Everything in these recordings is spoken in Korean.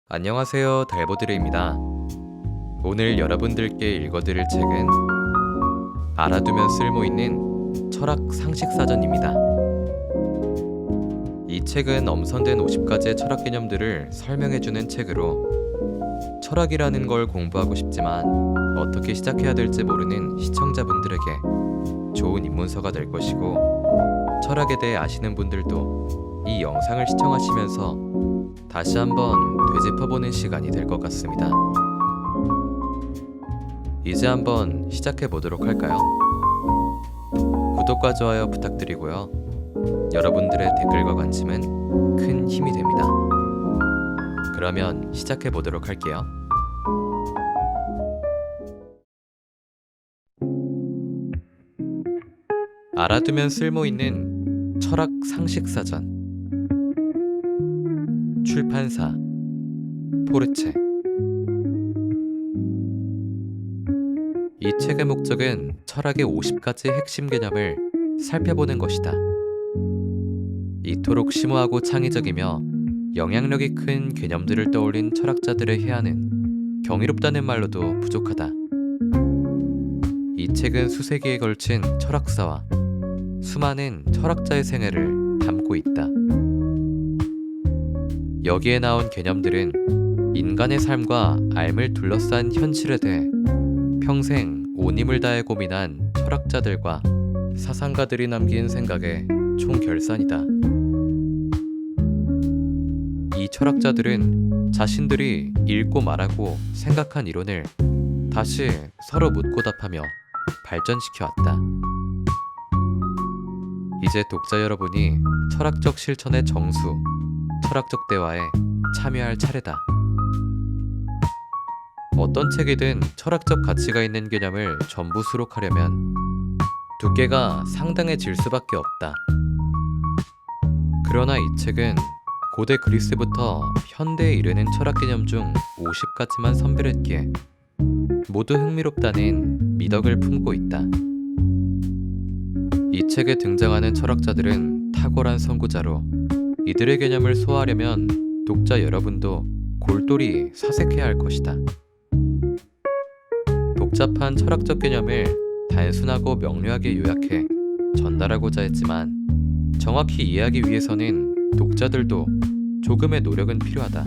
안녕하세요, 달보드레입니다. 오늘 여러분들께 읽어드릴 책은 알아두면 쓸모있는 철학 상식사전입니다. 이 책은 엄선된 50가지의 철학 개념들을 설명해주는 책으로 철학이라는 걸 공부하고 싶지만 어떻게 시작해야 될지 모르는 시청자분들에게 좋은 입문서가 될 것이고, 철학에 대해 아시는 분들도 이 영상을 시청하시면서 다시 한번 되짚어보는 시간이 될 것 같습니다. 이제 한번 시작해 보도록 할까요? 구독과 좋아요 부탁드리고요. 여러분들의 댓글과 관심은 큰 힘이 됩니다. 그러면 시작해 보도록 할게요. 알아두면 쓸모있는 철학 상식사전. 출판사 포르체. 이 책의 목적은 철학의 50가지 핵심 개념을 살펴보는 것이다. 이토록 심오하고 창의적이며 영향력이 큰 개념들을 떠올린 철학자들의 해안은 경이롭다는 말로도 부족하다. 이 책은 수세기에 걸친 철학사와 수많은 철학자의 생애를 담고 있다. 여기에 나온 개념들은 인간의 삶과 삶을 둘러싼 현실에 대해 평생 온 힘을 다해 고민한 철학자들과 사상가들이 남긴 생각의 총결산이다. 이 철학자들은 자신들이 읽고 말하고 생각한 이론을 다시 서로 묻고 답하며 발전시켜 왔다. 이제 독자 여러분이 철학적 실천의 정수, 철학적 대화에 참여할 차례다. 어떤 책이든 철학적 가치가 있는 개념을 전부 수록하려면 두께가 상당해질 수밖에 없다. 그러나 이 책은 고대 그리스부터 현대에 이르는 철학 개념 중 50가지만 선별했기에 모두 흥미롭다는 미덕을 품고 있다. 이 책에 등장하는 철학자들은 탁월한 선구자로 이들의 개념을 소화하려면 독자 여러분도 골똘히 사색해야 할 것이다. 복잡한 철학적 개념을 단순하고 명료하게 요약해 전달하고자 했지만 정확히 이해하기 위해서는 독자들도 조금의 노력은 필요하다.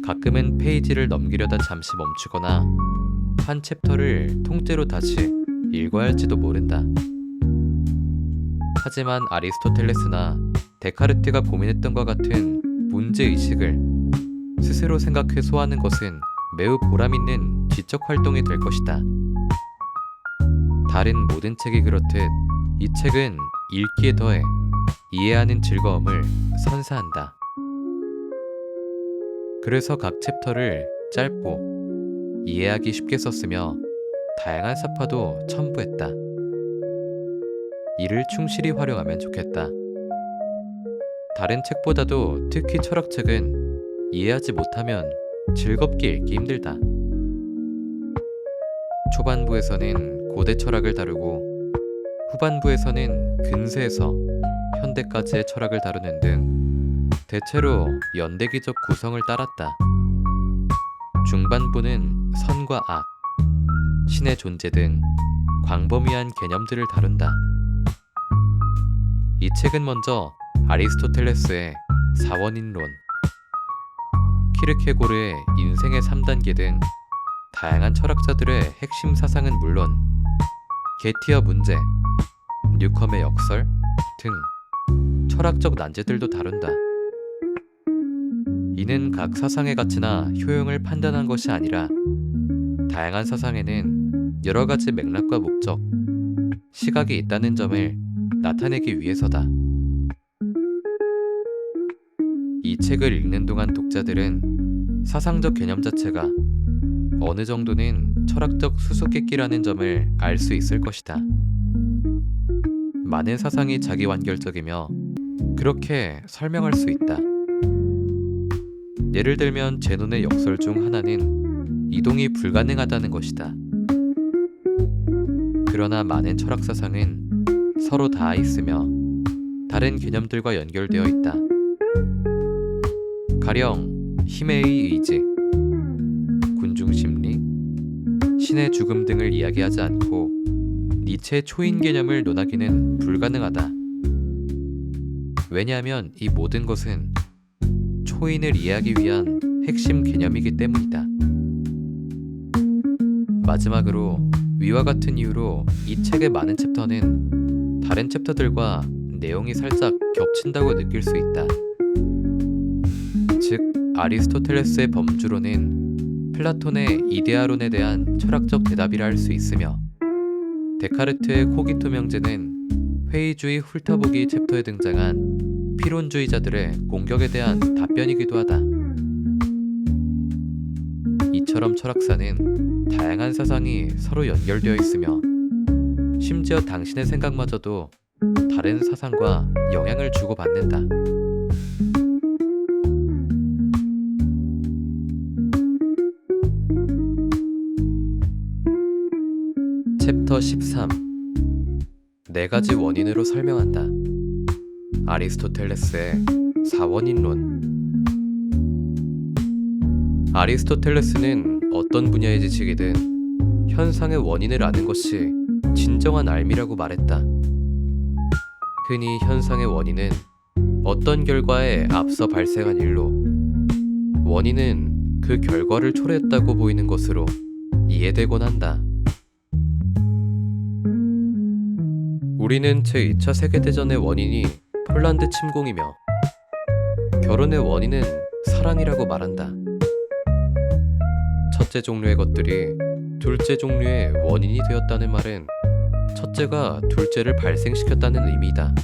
가끔은 페이지를 넘기려다 잠시 멈추거나 한 챕터를 통째로 다시 읽어야 할지도 모른다. 하지만 아리스토텔레스나 데카르트가 고민했던 것 같은 문제의식을 스스로 생각해 소화하는 것은 매우 보람있는 지적 활동이 될 것이다. 다른 모든 책이 그렇듯 이 책은 읽기에 더해 이해하는 즐거움을 선사한다. 그래서 각 챕터를 짧고 이해하기 쉽게 썼으며 다양한 사파도 첨부했다. 이를 충실히 활용하면 좋겠다. 다른 책보다도 특히 철학책은 이해하지 못하면 즐겁게 읽기 힘들다. 초반부에서는 고대 철학을 다루고 후반부에서는 근세에서 현대까지의 철학을 다루는 등 대체로 연대기적 구성을 따랐다. 중반부는 선과 악, 신의 존재 등 광범위한 개념들을 다룬다. 이 책은 먼저 아리스토텔레스의 사원인론, 키르케고르의 인생의 3단계 등 다양한 철학자들의 핵심 사상은 물론 게티어 문제, 뉴컴의 역설 등 철학적 난제들도 다룬다. 이는 각 사상의 가치나 효용을 판단한 것이 아니라 다양한 사상에는 여러 가지 맥락과 목적, 시각이 있다는 점을 나타내기 위해서다. 이 책을 읽는 동안 독자들은 사상적 개념 자체가 어느 정도는 철학적 수수께끼라는 점을 알 수 있을 것이다. 많은 사상이 자기완결적이며 그렇게 설명할 수 있다. 예를 들면 제논의 역설 중 하나는 이동이 불가능하다는 것이다. 그러나 많은 철학 사상은 서로 닿아 있으며 다른 개념들과 연결되어 있다. 가령 힘의 의지, 군중심리, 신의 죽음 등을 이야기하지 않고 니체의 초인 개념을 논하기는 불가능하다. 왜냐하면 이 모든 것은 초인을 이해하기 위한 핵심 개념이기 때문이다. 마지막으로 위와 같은 이유로 이 책의 많은 챕터는 다른 챕터들과 내용이 살짝 겹친다고 느낄 수 있다. 즉, 아리스토텔레스의 범주론은 플라톤의 이데아론에 대한 철학적 대답이라 할 수 있으며, 데카르트의 코기토 명제는 회의주의 훑어보기 챕터에 등장한 피론주의자들의 공격에 대한 답변이기도 하다. 이처럼 철학사는 다양한 사상이 서로 연결되어 있으며, 심지어 당신의 생각마저도 다른 사상과 영향을 주고받는다. 챕터 13. 네 가지 원인으로 설명한다. 아리스토텔레스의 사원인론. 아리스토텔레스는 어떤 분야의 지식이든 현상의 원인을 아는 것이 진정한 알미라고 말했다. 흔히 현상의 원인은 어떤 결과에 앞서 발생한 일로, 원인은 그 결과를 초래했다고 보이는 것으로 이해되곤 한다. 우리는 제2차 세계대전의 원인이 폴란드 침공이며 결혼의 원인은 사랑이라고 말한다. 첫째 종류의 것들이 둘째 종류의 원인이 되었다는 말은 첫째가 둘째를 발생시켰다는 의미이다.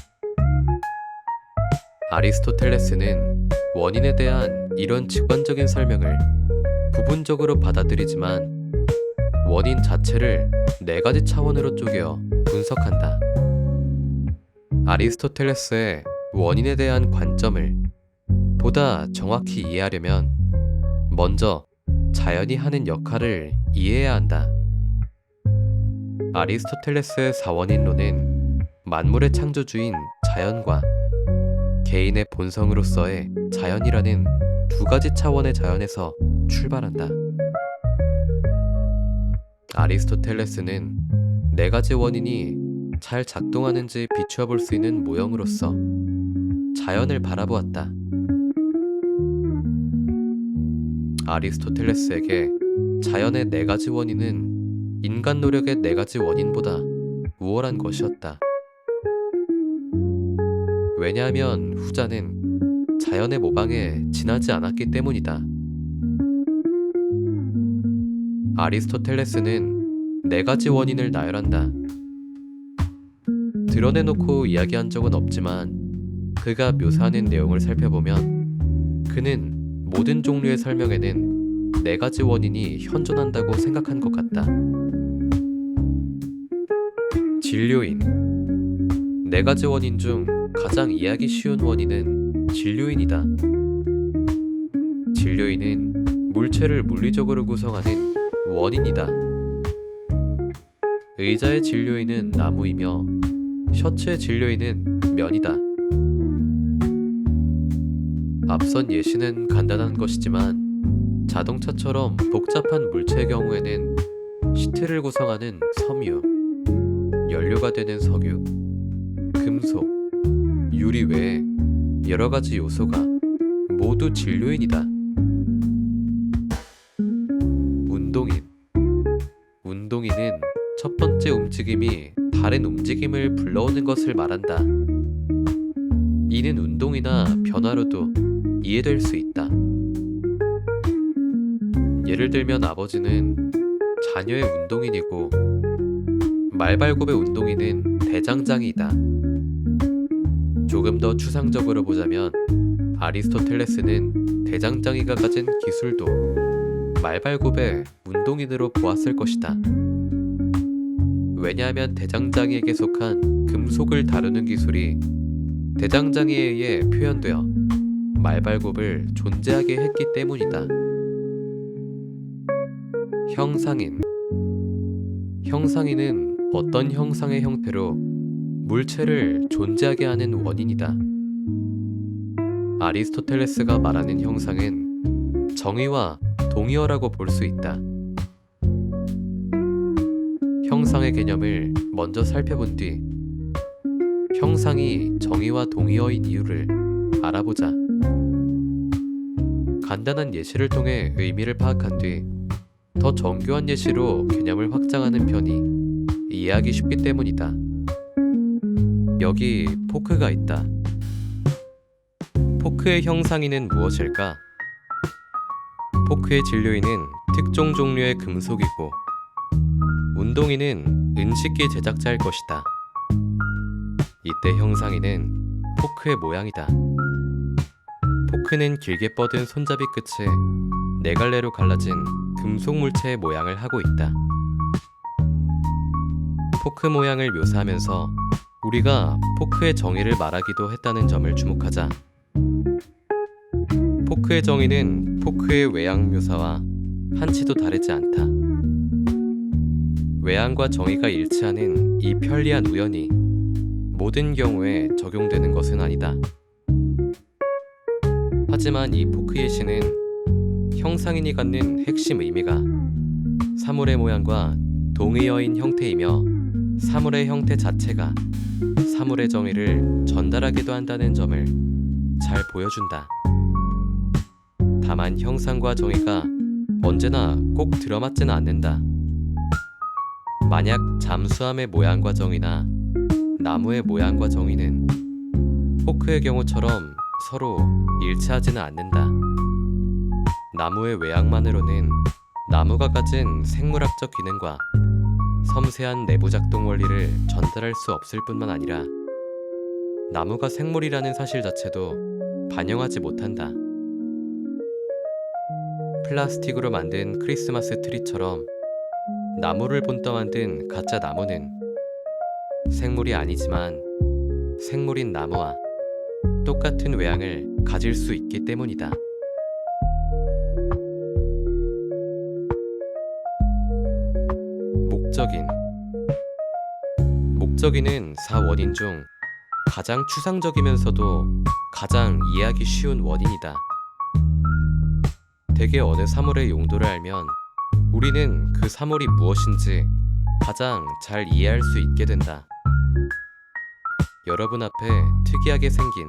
아리스토텔레스는 원인에 대한 이런 직관적인 설명을 부분적으로 받아들이지만 원인 자체를 네 가지 차원으로 쪼개 분석한다. 아리스토텔레스의 원인에 대한 관점을 보다 정확히 이해하려면 먼저 자연이 하는 역할을 이해해야 한다. 아리스토텔레스의 사원인론은 만물의 창조주인 자연과 개인의 본성으로서의 자연이라는 두 가지 차원의 자연에서 출발한다. 아리스토텔레스는 네 가지 원인이 잘 작동하는지 비추어 볼 수 있는 모형으로서 자연을 바라보았다. 아리스토텔레스에게 자연의 네 가지 원인은 인간 노력의 네 가지 원인보다 우월한 것이었다. 왜냐하면 후자는 자연의 모방에 지나지 않았기 때문이다. 아리스토텔레스는 네 가지 원인을 나열한다. 드러내놓고 이야기한 적은 없지만 그가 묘사하는 내용을 살펴보면 그는 모든 종류의 설명에는 네 가지 원인이 현존한다고 생각한 것 같다. 진료인. 네 가지 원인 중 가장 이해하기 쉬운 원인은 진료인이다. 진료인은 물체를 물리적으로 구성하는 원인이다. 의자의 진료인은 나무이며 셔츠의 진료인은 면이다. 앞선 예시는 간단한 것이지만 자동차처럼 복잡한 물체의 경우에는 시트를 구성하는 섬유, 연료가 되는 석유, 금속, 유리 외에 여러 가지 요소가 모두 진료인이다. 운동인. 운동인은 첫 번째 움직임이 다른 움직임을 불러오는 것을 말한다. 이는 운동이나 변화로도 이해될 수 있다. 예를 들면 아버지는 자녀의 운동인이고 말발굽의 운동인은 대장장이다. 조금 더 추상적으로 보자면 아리스토텔레스는 대장장이가 가진 기술도 말발굽의 운동인으로 보았을 것이다. 왜냐하면 대장장이에게 속한 금속을 다루는 기술이 대장장이에 의해 표현되어 말발굽을 존재하게 했기 때문이다. 형상인. 형상인은 어떤 형상의 형태로 물체를 존재하게 하는 원인이다. 아리스토텔레스가 말하는 형상은 정의와 동의어라고 볼 수 있다. 형상의 개념을 먼저 살펴본 뒤 형상이 정의와 동의어인 이유를 알아보자. 간단한 예시를 통해 의미를 파악한 뒤 더 정교한 예시로 개념을 확장하는 편이 이해하기 쉽기 때문이다. 여기 포크가 있다. 포크의 형상이는 무엇일까? 포크의 진료인은 특정 종류의 금속이고 운동이는 은식기 제작자일 것이다. 이때 형상이는 포크의 모양이다. 포크는 길게 뻗은 손잡이 끝에 네 갈래로 갈라진 금속 물체의 모양을 하고 있다. 포크 모양을 묘사하면서 우리가 포크의 정의를 말하기도 했다는 점을 주목하자. 포크의 정의는 포크의 외양 묘사와 한치도 다르지 않다. 외양과 정의가 일치하는 이 편리한 우연이 모든 경우에 적용되는 것은 아니다. 하지만 이 포크 예시는 형상인이 갖는 핵심 의미가 사물의 모양과 동의어인 형태이며 사물의 형태 자체가 사물의 정의를 전달하기도 한다는 점을 잘 보여준다. 다만 형상과 정의가 언제나 꼭 들어맞지는 않는다. 만약 잠수함의 모양과 정의나 나무의 모양과 정의는 포크의 경우처럼 서로 일치하지는 않는다. 나무의 외양만으로는 나무가 가진 생물학적 기능과 섬세한 내부 작동 원리를 전달할 수 없을 뿐만 아니라 나무가 생물이라는 사실 자체도 반영하지 못한다. 플라스틱으로 만든 크리스마스 트리처럼 나무를 본떠 만든 가짜 나무는 생물이 아니지만 생물인 나무와 똑같은 외양을 가질 수 있기 때문이다. 목적인은 4원인 중 가장 추상적이면서도 가장 이해하기 쉬운 원인이다. 대개 어느 사물의 용도를 알면 우리는 그 사물이 무엇인지 가장 잘 이해할 수 있게 된다. 여러분 앞에 특이하게 생긴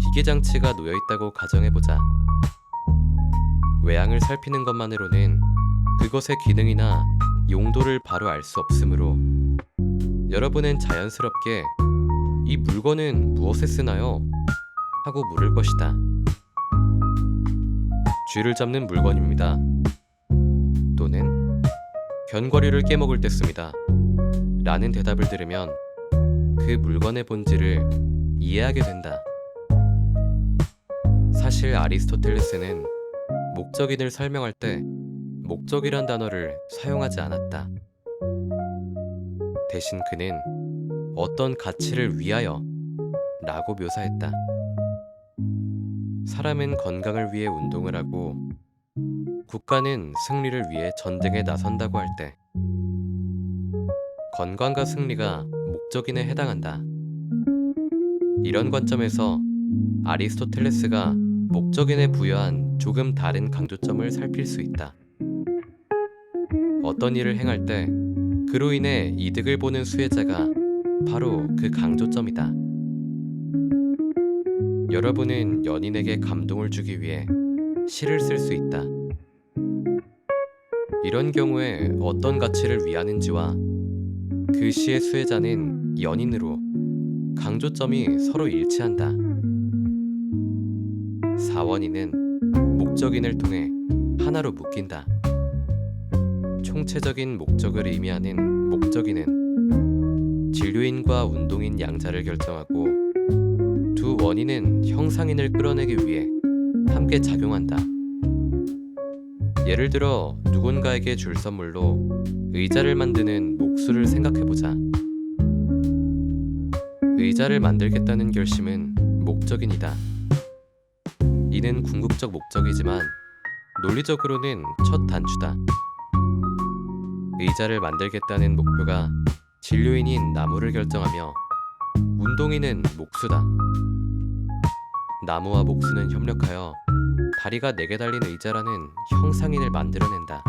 기계장치가 놓여있다고 가정해보자. 외양을 살피는 것만으로는 그것의 기능이나 용도를 바로 알 수 없으므로 여러분은 자연스럽게 이 물건은 무엇에 쓰나요? 하고 물을 것이다. 쥐를 잡는 물건입니다. 또는 견과류를 깨먹을 때 씁니다. 라는 대답을 들으면 그 물건의 본질을 이해하게 된다. 사실 아리스토텔레스는 목적인을 설명할 때 목적이란 단어를 사용하지 않았다. 대신 그는 어떤 가치를 위하여 라고 묘사했다. 사람은 건강을 위해 운동을 하고 국가는 승리를 위해 전쟁에 나선다고 할 때 건강과 승리가 목적인에 해당한다. 이런 관점에서 아리스토텔레스가 목적인에 부여한 조금 다른 강조점을 살필 수 있다. 어떤 일을 행할 때 그로 인해 이득을 보는 수혜자가 바로 그 강조점이다. 여러분은 연인에게 감동을 주기 위해 시를 쓸 수 있다. 이런 경우에 어떤 가치를 위하는지와 그 시의 수혜자는 연인으로 강조점이 서로 일치한다. 사원인은 목적인을 통해 하나로 묶인다. 총체적인 목적을 의미하는 목적인은 진료인과 운동인 양자를 결정하고 두 원인은 형상인을 끌어내기 위해 함께 작용한다. 예를 들어 누군가에게 줄 선물로 의자를 만드는 목수를 생각해보자. 의자를 만들겠다는 결심은 목적인이다. 이는 궁극적 목적이지만 논리적으로는 첫 단추다. 의자를 만들겠다는 목표가 진료인인 나무를 결정하며 운동인은 목수다. 나무와 목수는 협력하여 다리가 4개 달린 의자라는 형상인을 만들어낸다.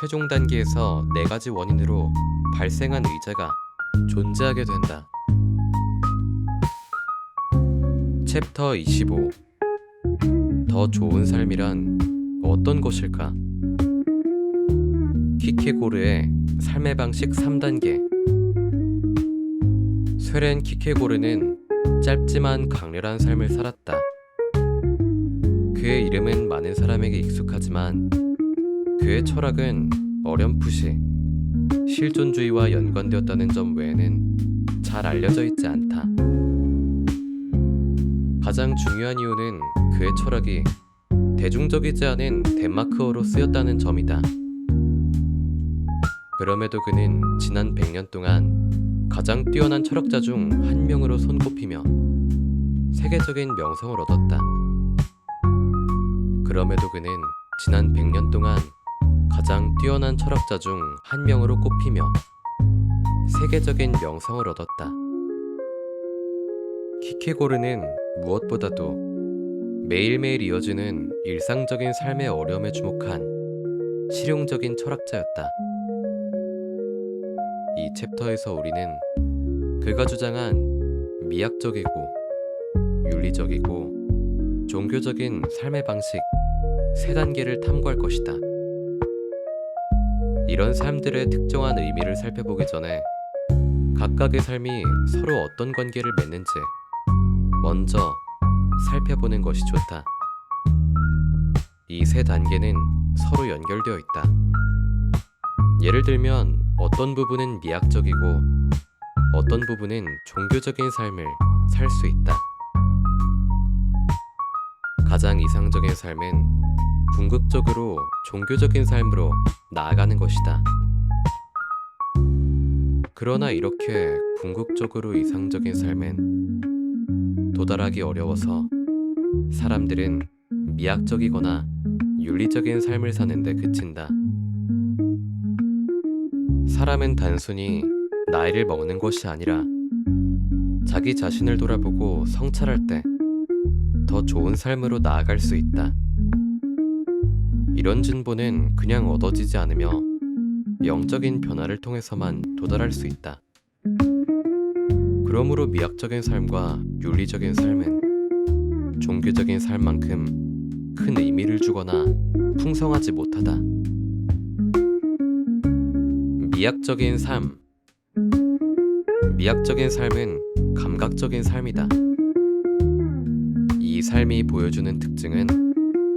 최종 단계에서 4가지 원인으로 발생한 의자가 존재하게 된다. 챕터 25. 더 좋은 삶이란 어떤 것일까? 키케고르의 삶의 방식 3단계. 쇠렌 키케고르는 짧지만 강렬한 삶을 살았다. 그의 이름은 많은 사람에게 익숙하지만 그의 철학은 어렴풋이 실존주의와 연관되었다는 점 외에는 잘 알려져 있지 않다. 가장 중요한 이유는 그의 철학이 대중적이지 않은 덴마크어로 쓰였다는 점이다. 그럼에도 그는 지난 100년 동안 가장 뛰어난 철학자 중 한 명으로 손꼽히며 세계적인 명성을 얻었다. 그럼에도 그는 지난 100년 동안 가장 뛰어난 철학자 중 한 명으로 꼽히며 세계적인 명성을 얻었다. 키케고르는 무엇보다도 매일매일 이어지는 일상적인 삶의 어려움에 주목한 실용적인 철학자였다. 이 챕터에서 우리는 그가 주장한 미학적이고 윤리적이고 종교적인 삶의 방식 3단계를 탐구할 것이다. 이런 삶들의 특정한 의미를 살펴보기 전에 각각의 삶이 서로 어떤 관계를 맺는지 먼저 살펴보는 것이 좋다. 이 3단계는 서로 연결되어 있다. 예를 들면 어떤 부분은 미학적이고 어떤 부분은 종교적인 삶을 살 수 있다. 가장 이상적인 삶은 궁극적으로 종교적인 삶으로 나아가는 것이다. 그러나 이렇게 궁극적으로 이상적인 삶은 도달하기 어려워서 사람들은 미학적이거나 윤리적인 삶을 사는데 그친다. 사람은 단순히 나이를 먹는 것이 아니라 자기 자신을 돌아보고 성찰할 때 더 좋은 삶으로 나아갈 수 있다. 이런 진보는 그냥 얻어지지 않으며 영적인 변화를 통해서만 도달할 수 있다. 그러므로 미학적인 삶과 윤리적인 삶은 종교적인 삶만큼 큰 의미를 주거나 풍성하지 못하다. 미학적인 삶. 미학적인 삶은 감각적인 삶이다. 이 삶이 보여주는 특징은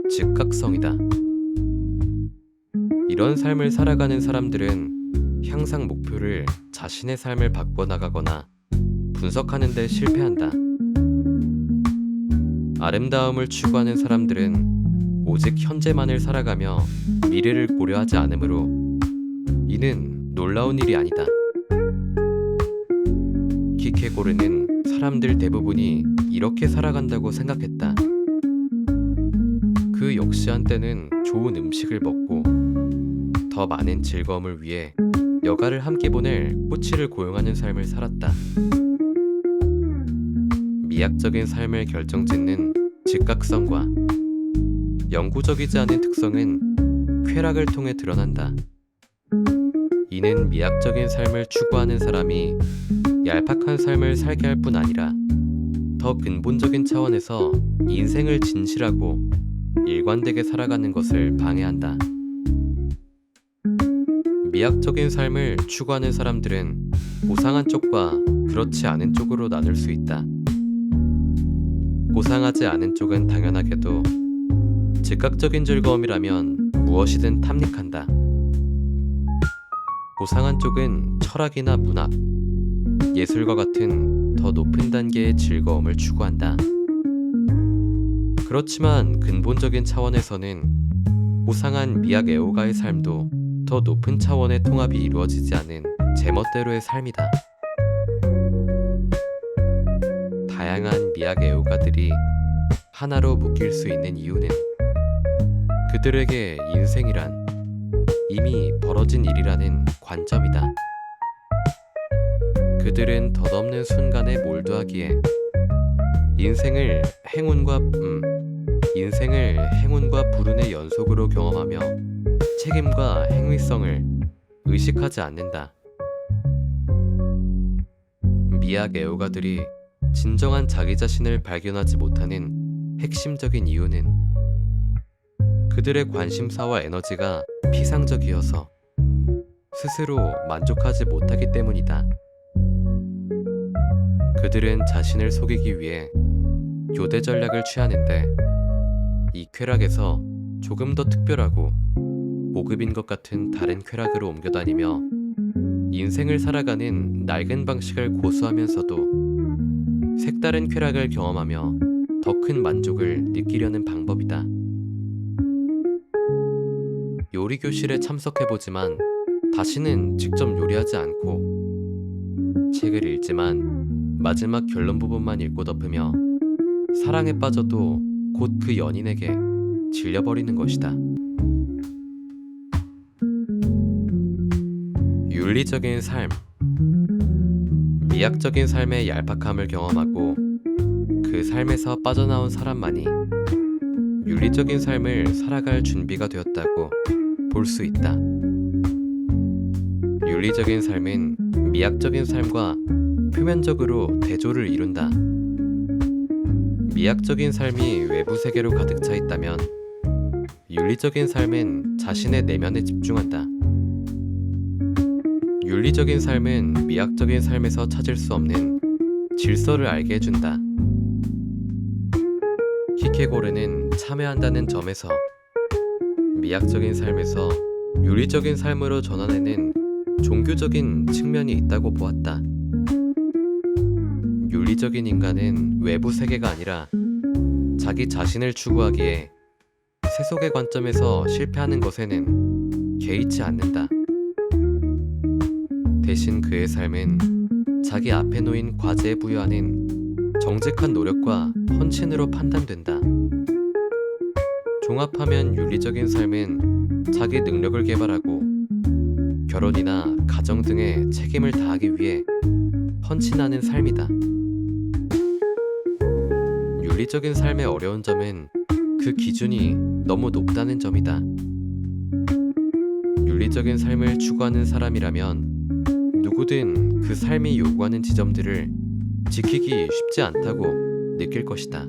즉각성이다. 이런 삶을 살아가는 사람들은 항상 목표를 자신의 삶을 바꿔나가거나 분석하는 데 실패한다. 아름다움을 추구하는 사람들은 오직 현재만을 살아가며 미래를 고려하지 않으므로 이는 놀라운 일이 아니다. 키케고르는 사람들 대부분이 이렇게 살아간다고 생각했다. 그 역시 한때는 좋은 음식을 먹고 더 많은 즐거움을 위해 여가를 함께 보낼 꼬치를 고용하는 삶을 살았다. 미학적인 삶을 결정짓는 즉각성과 영구적이지 않은 특성은 쾌락을 통해 드러난다. 이는 미학적인 삶을 추구하는 사람이 얄팍한 삶을 살게 할 뿐 아니라 더 근본적인 차원에서 인생을 진실하고 일관되게 살아가는 것을 방해한다. 미학적인 삶을 추구하는 사람들은 고상한 쪽과 그렇지 않은 쪽으로 나눌 수 있다. 고상하지 않은 쪽은 당연하게도 즉각적인 즐거움이라면 무엇이든 탐닉한다. 고상한 쪽은 철학이나 문학, 예술과 같은 더 높은 단계의 즐거움을 추구한다. 그렇지만 근본적인 차원에서는 고상한 미학 애호가의 삶도 더 높은 차원의 통합이 이루어지지 않은 제멋대로의 삶이다. 다양한 미학 애호가들이 하나로 묶일 수 있는 이유는 그들에게 인생이란 이미 벌어진 일이라는 관점이다. 그들은 덧없는 순간에 몰두하기에 인생을 행운과 불운의 연속으로 경험하며 책임과 행위성을 의식하지 않는다. 미약 애호가들이 진정한 자기 자신을 발견하지 못하는 핵심적인 이유는 그들의 관심사와 에너지가 피상적이어서 스스로 만족하지 못하기 때문이다. 그들은 자신을 속이기 위해 교대 전략을 취하는데 이 쾌락에서 조금 더 특별하고 고급인 것 같은 다른 쾌락으로 옮겨다니며 인생을 살아가는 낡은 방식을 고수하면서도 색다른 쾌락을 경험하며 더 큰 만족을 느끼려는 방법이다. 요리 교실에 참석해보지만 다시는 직접 요리하지 않고 책을 읽지만 마지막 결론 부분만 읽고 덮으며 사랑에 빠져도 곧 그 연인에게 질려버리는 것이다. 윤리적인 삶. 미학적인 삶의 얄팍함을 경험하고 그 삶에서 빠져나온 사람만이 윤리적인 삶을 살아갈 준비가 되었다고 볼 수 있다. 윤리적인 삶은 미학적인 삶과 표면적으로 대조를 이룬다. 미학적인 삶이 외부 세계로 가득 차 있다면 윤리적인 삶은 자신의 내면에 집중한다. 윤리적인 삶은 미학적인 삶에서 찾을 수 없는 질서를 알게 해준다. 키케고르는 참여한다는 점에서 미학적인 삶에서 윤리적인 삶으로 전환해낸 종교적인 측면이 있다고 보았다. 윤리적인 인간은 외부 세계가 아니라 자기 자신을 추구하기에 세속의 관점에서 실패하는 것에는 개의치 않는다. 대신 그의 삶은 자기 앞에 놓인 과제에 부여하는 정직한 노력과 헌신으로 판단된다. 종합하면 윤리적인 삶은 자기 능력을 개발하고 결혼이나 가정 등의 책임을 다하기 위해 헌신하는 삶이다. 윤리적인 삶의 어려운 점은 그 기준이 너무 높다는 점이다. 윤리적인 삶을 추구하는 사람이라면 누구든 그 삶이 요구하는 지점들을 지키기 쉽지 않다고 느낄 것이다.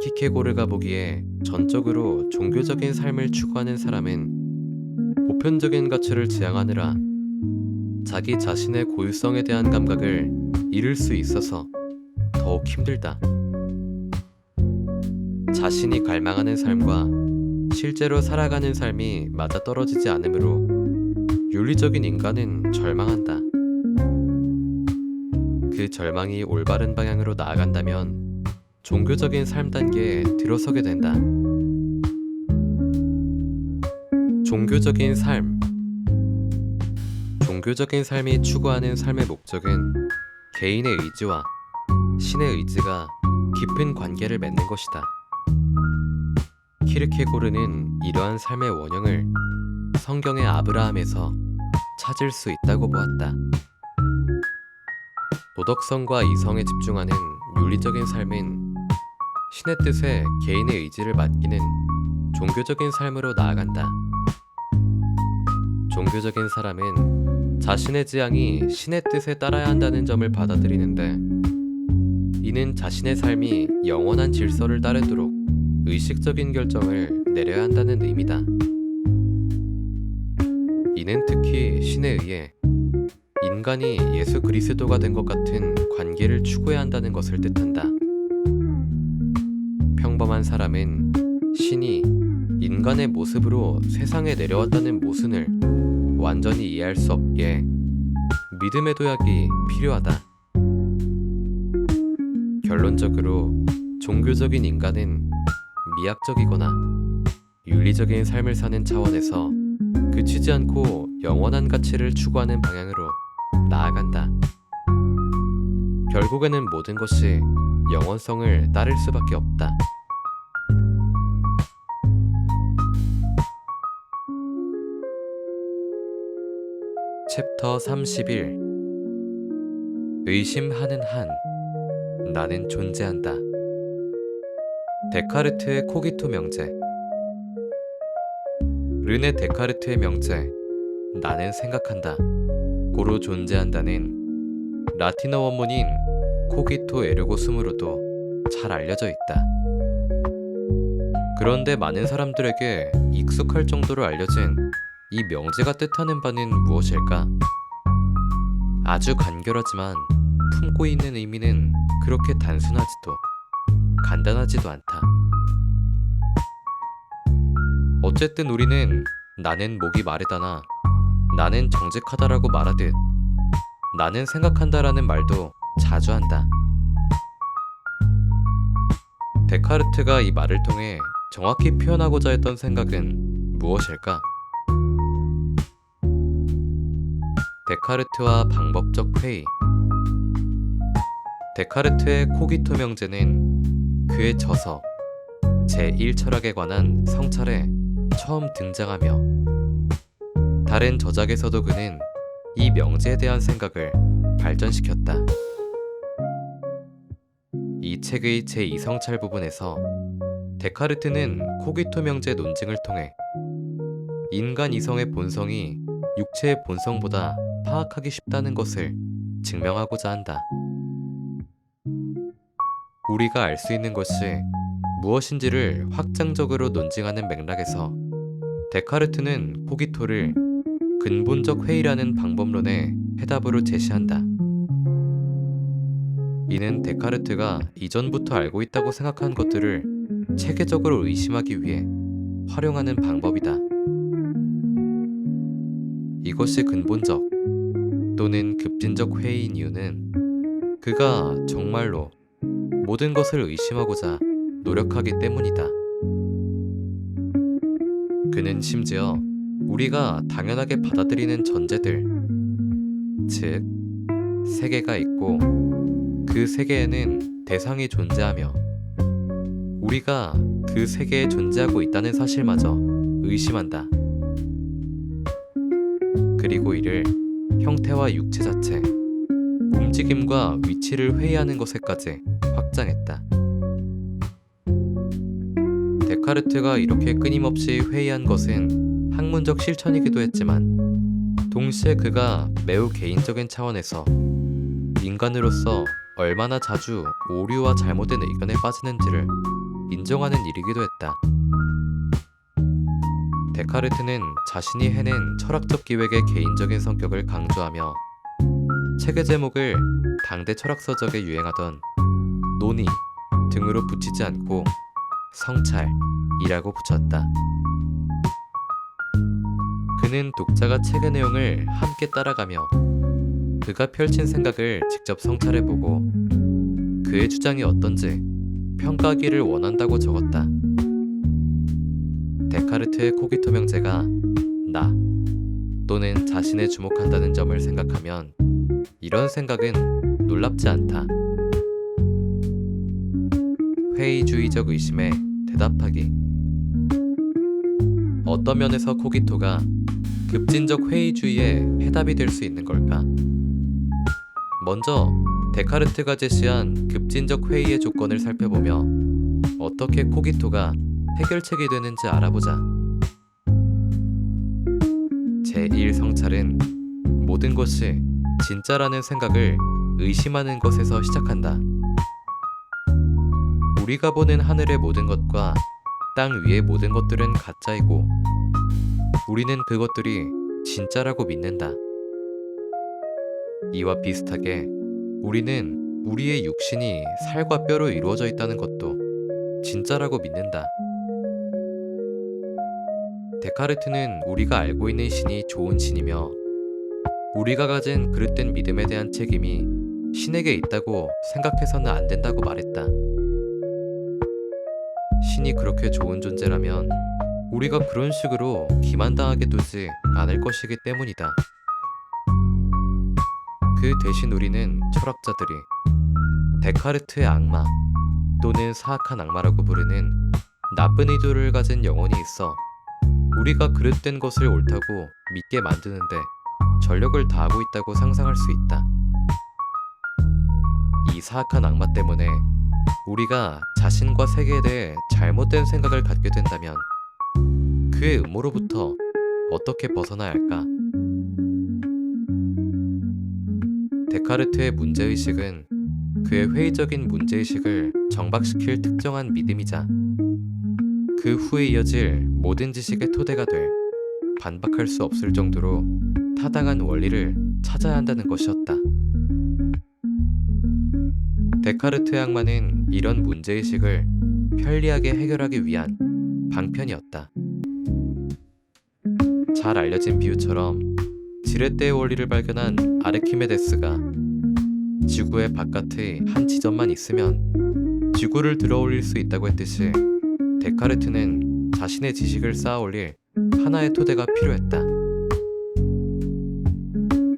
키케고르가 보기에 전적으로 종교적인 삶을 추구하는 사람은 보편적인 가치를 지향하느라 자기 자신의 고유성에 대한 감각을 잃을 수 있어서 더욱 힘들다. 자신이 갈망하는 삶과 실제로 살아가는 삶이 맞아떨어지지 않으므로 윤리적인 인간은 절망한다. 그 절망이 올바른 방향으로 나아간다면 종교적인 삶 단계에 들어서게 된다. 종교적인 삶. 종교적인 삶이 추구하는 삶의 목적은 개인의 의지와 신의 의지가 깊은 관계를 맺는 것이다. 키르케고르는 이러한 삶의 원형을 성경의 아브라함에서 찾을 수 있다고 보았다. 도덕성과 이성에 집중하는 윤리적인 삶은 신의 뜻에 개인의 의지를 맡기는 종교적인 삶으로 나아간다. 종교적인 사람은 자신의 지향이 신의 뜻에 따라야 한다는 점을 받아들이는데 이는 자신의 삶이 영원한 질서를 따르도록 의식적인 결정을 내려야 한다는 의미다. 이는 특히 신에 의해 인간이 예수 그리스도가 된 것 같은 관계를 추구해야 한다는 것을 뜻한다. 평범한 사람은 신이 인간의 모습으로 세상에 내려왔다는 모순을 완전히 이해할 수 없기에 믿음의 도약이 필요하다. 결론적으로 종교적인 인간은 미학적이거나 윤리적인 삶을 사는 차원에서 그치지 않고 영원한 가치를 추구하는 방향으로 나아간다. 결국에는 모든 것이 영원성을 따를 수밖에 없다. 챕터 31. 의심하는 한. 나는 존재한다. 데카르트의 코기토 명제. 르네 데카르트의 명제 나는 생각한다 고로 존재한다는 라틴어 원문인 코기토 에르고 숨으로도 잘 알려져 있다. 그런데 많은 사람들에게 익숙할 정도로 알려진 이 명제가 뜻하는 바는 무엇일까? 아주 간결하지만 품고 있는 의미는 그렇게 단순하지도 간단하지도 않다. 어쨌든 우리는 나는 목이 마르다나 나는 정직하다라고 말하듯 나는 생각한다라는 말도 자주 한다. 데카르트가 이 말을 통해 정확히 표현하고자 했던 생각은 무엇일까? 데카르트와 방법적 회의. 데카르트의 코기토 명제는 그의 저서 제1철학에 관한 성찰에 처음 등장하며 다른 저작에서도 그는 이 명제에 대한 생각을 발전시켰다. 이 책의 제2성찰 부분에서 데카르트는 코기토 명제 논증을 통해 인간 이성의 본성이 육체의 본성보다 파악하기 쉽다는 것을 증명하고자 한다. 우리가 알 수 있는 것이 무엇인지를 확장적으로 논증하는 맥락에서 데카르트는 코기토를 근본적 회의라는 방법론의 해답으로 제시한다. 이는 데카르트가 이전부터 알고 있다고 생각한 것들을 체계적으로 의심하기 위해 활용하는 방법이다. 이것이 근본적 또는 급진적 회의인 이유는 그가 정말로 모든 것을 의심하고자 노력하기 때문이다. 그는 심지어 우리가 당연하게 받아들이는 전제들, 즉 세계가 있고 그 세계에는 대상이 존재하며 우리가 그 세계에 존재하고 있다는 사실마저 의심한다. 그리고 이를 형태와 육체 자체, 움직임과 위치를 회의하는 것에까지 확장했다. 데카르트가 이렇게 끊임없이 회의한 것은 학문적 실천이기도 했지만 동시에 그가 매우 개인적인 차원에서 인간으로서 얼마나 자주 오류와 잘못된 의견에 빠지는지를 인정하는 일이기도 했다. 데카르트는 자신이 해낸 철학적 기획의 개인적인 성격을 강조하며 책의 제목을 당대 철학서적에 유행하던 논의 등으로 붙이지 않고 성찰이라고 붙였다. 그는 독자가 책의 내용을 함께 따라가며 그가 펼친 생각을 직접 성찰해보고 그의 주장이 어떤지 평가하기를 원한다고 적었다. 데카르트의 코기토 명제가 나 또는 자신에 주목한다는 점을 생각하면 이런 생각은 놀랍지 않다. 회의주의적 의심에 대답하기. 어떤 면에서 코기토가 급진적 회의주의의 해답이 될 수 있는 걸까? 먼저 데카르트가 제시한 급진적 회의의 조건을 살펴보며 어떻게 코기토가 해결책이 되는지 알아보자. 제1성찰은 모든 것이 진짜라는 생각을 의심하는 것에서 시작한다. 우리가 보는 하늘의 모든 것과 땅 위의 모든 것들은 가짜이고 우리는 그것들이 진짜라고 믿는다. 이와 비슷하게 우리는 우리의 육신이 살과 뼈로 이루어져 있다는 것도 진짜라고 믿는다. 데카르트는 우리가 알고 있는 신이 좋은 신이며 우리가 가진 그릇된 믿음에 대한 책임이 신에게 있다고 생각해서는 안 된다고 말했다. 신이 그렇게 좋은 존재라면 우리가 그런 식으로 기만당하게 두지 않을 것이기 때문이다. 그 대신 우리는 철학자들이 데카르트의 악마 또는 사악한 악마라고 부르는 나쁜 의도를 가진 영혼이 있어 우리가 그릇된 것을 옳다고 믿게 만드는데 전력을 다하고 있다고 상상할 수 있다. 이 사악한 악마 때문에 우리가 자신과 세계에 대해 잘못된 생각을 갖게 된다면 그의 음모로부터 어떻게 벗어나야 할까? 데카르트의 문제의식은 그의 회의적인 문제의식을 정박시킬 특정한 믿음이자 그 후에 이어질 모든 지식의 토대가 될 반박할 수 없을 정도로 타당한 원리를 찾아야 한다는 것이었다. 데카르트의 악마는 이런 문제의식을 편리하게 해결하기 위한 방편이었다. 잘 알려진 비유처럼 지렛대의 원리를 발견한 아르키메데스가 지구의 바깥의 한 지점만 있으면 지구를 들어올릴 수 있다고 했듯이 데카르트는 자신의 지식을 쌓아 올릴 하나의 토대가 필요했다.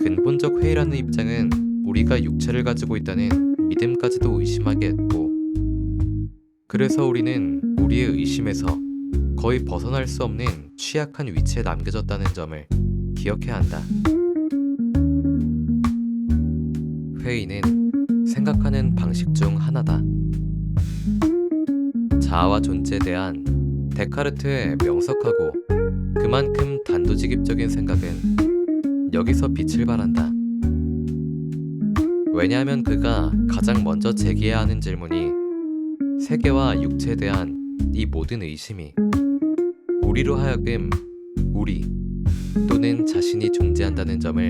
근본적 회의라는 입장은 우리가 육체를 가지고 있다는 믿음까지도 의심하게 했고, 그래서 우리는 우리의 의심에서 거의 벗어날 수 없는 취약한 위치에 남겨졌다는 점을 기억해야 한다. 회의는 생각하는 방식 중 하나다. 자아와 존재에 대한 데카르트의 명석하고 그만큼 단도직입적인 생각은 여기서 빛을 발한다. 왜냐하면 그가 가장 먼저 제기해야 하는 질문이 세계와 육체에 대한 이 모든 의심이 우리로 하여금 우리 또는 자신이 존재한다는 점을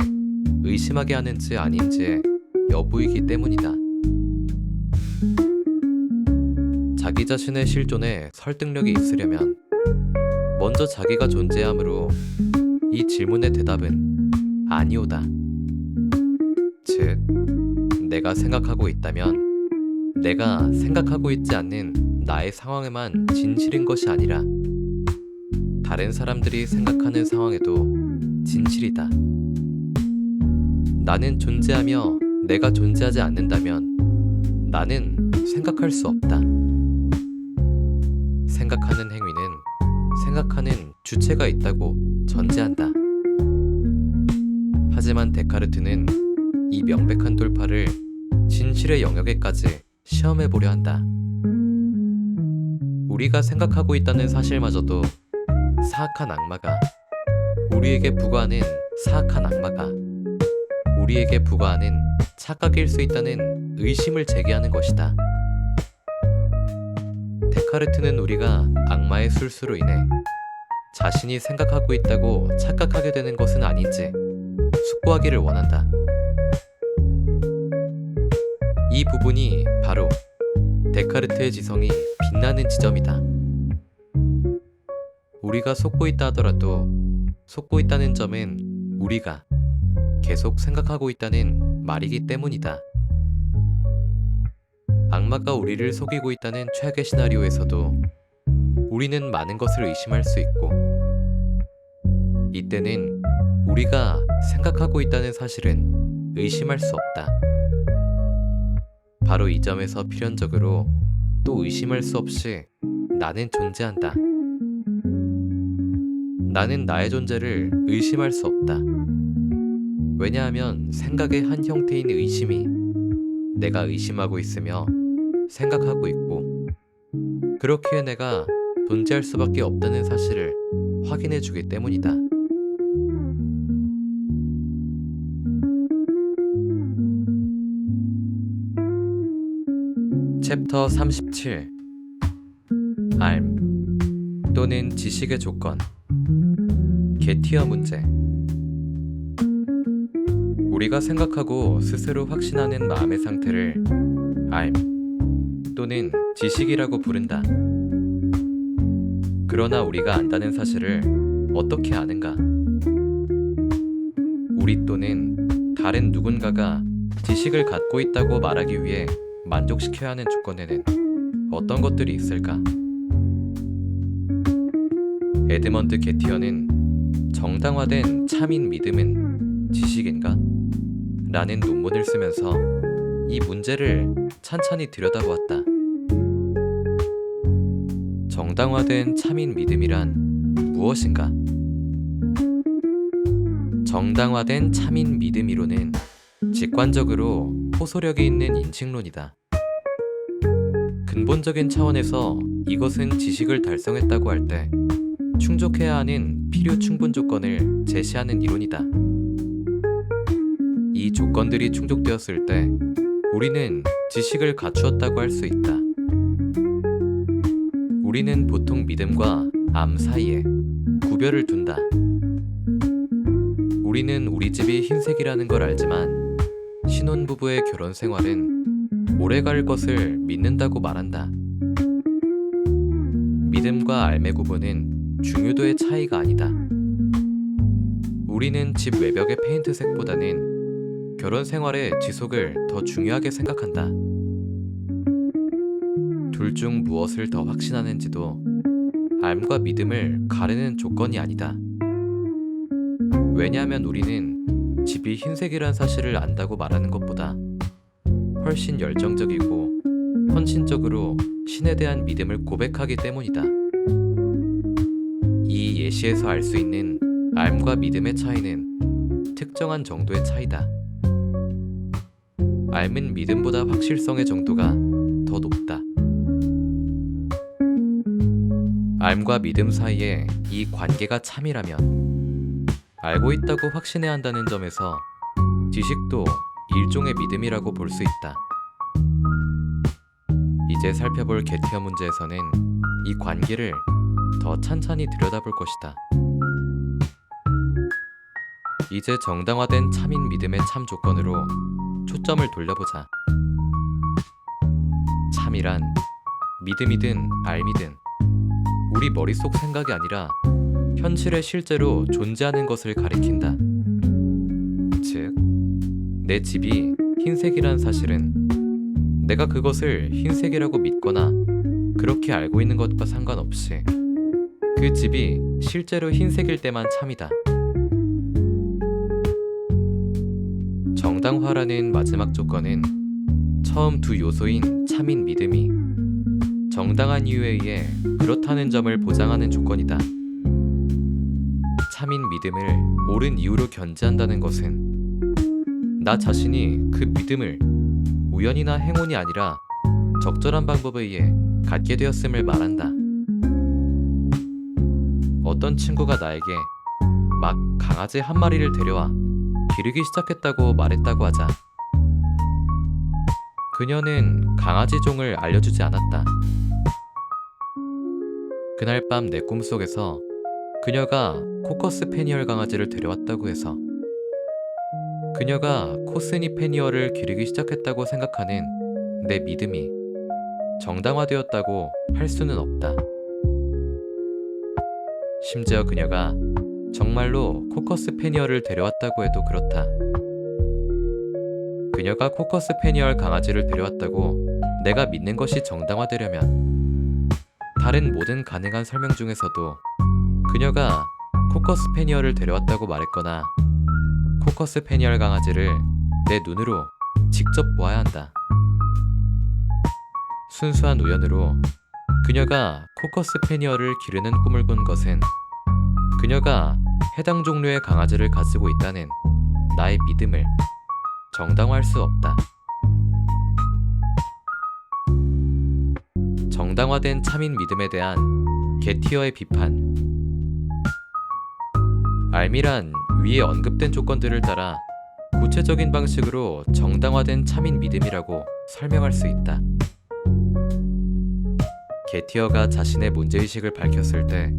의심하게 하는지 아닌지의 여부이기 때문이다. 자기 자신의 실존에 설득력이 있으려면 먼저 자기가 존재하므로 이 질문의 대답은 아니오다. 즉, 내가 생각하고 있다면 내가 생각하고 있지 않는 나의 상황에만 진실인 것이 아니라 다른 사람들이 생각하는 상황에도 진실이다. 나는 존재하며 내가 존재하지 않는다면 나는 생각할 수 없다. 생각하는 행위는 생각하는 주체가 있다고 전제한다. 하지만 데카르트는 이 명백한 돌파를 진실의 영역에까지 시험해보려 한다. 우리가 생각하고 있다는 사실마저도 사악한 악마가 우리에게 부과하는 사악한 악마가 우리에게 부과하는 착각일 수 있다는 의심을 제기하는 것이다. 데카르트는 우리가 악마의 술수로 인해 자신이 생각하고 있다고 착각하게 되는 것은 아닌지 숙고하기를 원한다. 이 부분이 바로 데카르트의 지성이 빛나는 지점이다. 우리가 속고 있다 하더라도 속고 있다는 점은 우리가 계속 생각하고 있다는 말이기 때문이다. 악마가 우리를 속이고 있다는 최악의 시나리오에서도 우리는 많은 것을 의심할 수 있고, 이때는 우리가 생각하고 있다는 사실은 의심할 수 없다. 바로 이 점에서 필연적으로 또 의심할 수 없이 나는 존재한다. 나는 나의 존재를 의심할 수 없다. 왜냐하면 생각의 한 형태인 의심이 내가 의심하고 있으며 생각하고 있고, 그렇기에 내가 존재할 수밖에 없다는 사실을 확인해 주기 때문이다. 챕터 37 알m 또는 지식의 조건 게티어 문제. 우리가 생각하고 스스로 확신하는 마음의 상태를 알m 또는 지식이라고 부른다. 그러나 우리가 안다는 사실을 어떻게 아는가? 우리 또는 다른 누군가가 지식을 갖고 있다고 말하기 위해 만족시켜야 하는 조건에는 어떤 것들이 있을까? 에드먼드 게티어는 정당화된 참인 믿음은 지식인가? 라는 논문을 쓰면서 이 문제를 찬찬히 들여다보았다. 정당화된 참인 믿음이란 무엇인가? 정당화된 참인 믿음이론은 직관적으로 호소력이 있는 인칭론이다. 근본적인 차원에서 이것은 지식을 달성했다고 할 때 충족해야 하는 필요 충분 조건을 제시하는 이론이다. 이 조건들이 충족되었을 때 우리는 지식을 갖추었다고 할 수 있다. 우리는 보통 믿음과 암 사이에 구별을 둔다. 우리는 우리 집이 흰색이라는 걸 알지만 신혼부부의 결혼 생활은 오래갈 것을 믿는다고 말한다. 믿음과 암의 구분은 중요도의 차이가 아니다. 우리는 집 외벽의 페인트색보다는 결혼 생활의 지속을 더 중요하게 생각한다. 둘 중 무엇을 더 확신하는지도 암과 믿음을 가르는 조건이 아니다. 왜냐하면 우리는 집이 흰색이란 사실을 안다고 말하는 것보다 훨씬 열정적이고 헌신적으로 신에 대한 믿음을 고백하기 때문이다. 이 예시에서 알 수 있는 암과 믿음의 차이는 특정한 정도의 차이다. 암은 믿음보다 확실성의 정도가 더 높다. 암과 믿음 사이에 이 관계가 참이라면 알고 있다고 확신해야 한다는 점에서 지식도 일종의 믿음이라고 볼 수 있다. 이제 살펴볼 게티어 문제에서는 이 관계를 더 찬찬히 들여다볼 것이다. 이제 정당화된 참인 믿음의 참 조건으로 초점을 돌려보자. 참이란 믿음이든 알미든 우리 머릿속 생각이 아니라 현실에 실제로 존재하는 것을 가리킨다. 즉, 내 집이 흰색이란 사실은 내가 그것을 흰색이라고 믿거나 그렇게 알고 있는 것과 상관없이 그 집이 실제로 흰색일 때만 참이다. 정당화라는 마지막 조건은 처음 두 요소인 참인 믿음이 정당한 이유에 의해 그렇다는 점을 보장하는 조건이다. 참인 믿음을 옳은 이유로 견지한다는 것은 나 자신이 그 믿음을 우연이나 행운이 아니라 적절한 방법에 의해 갖게 되었음을 말한다. 어떤 친구가 나에게 막 강아지 한 마리를 데려와 기르기 시작했다고 말했다고 하자. 그녀는 강아지 종을 알려주지 않았다. 그날 밤 내 꿈속에서 그녀가 코커스 페니얼 강아지를 데려왔다고 해서 그녀가 코스니 페니얼을 기르기 시작했다고 생각하는 내 믿음이 정당화되었다고 할 수는 없다. 심지어 그녀가 정말로 코커스 페니얼을 데려왔다고 해도 그렇다. 그녀가 코커스 페니얼 강아지를 데려왔다고 내가 믿는 것이 정당화되려면 다른 모든 가능한 설명 중에서도 그녀가 코커스 페니얼을 데려왔다고 말했거나 코커스 페니얼 강아지를 내 눈으로 직접 보아야 한다. 순수한 우연으로 그녀가 코커스 페니얼을 기르는 꿈을 꾼 것은 그녀가 해당 종류의 강아지를 가지고 있다는 나의 믿음을 정당화할 수 없다. 정당화된 참인 믿음에 대한 게티어의 비판. 알미란 위에 언급된 조건들을 따라 구체적인 방식으로 정당화된 참인 믿음이라고 설명할 수 있다. 게티어가 자신의 문제의식을 밝혔을 때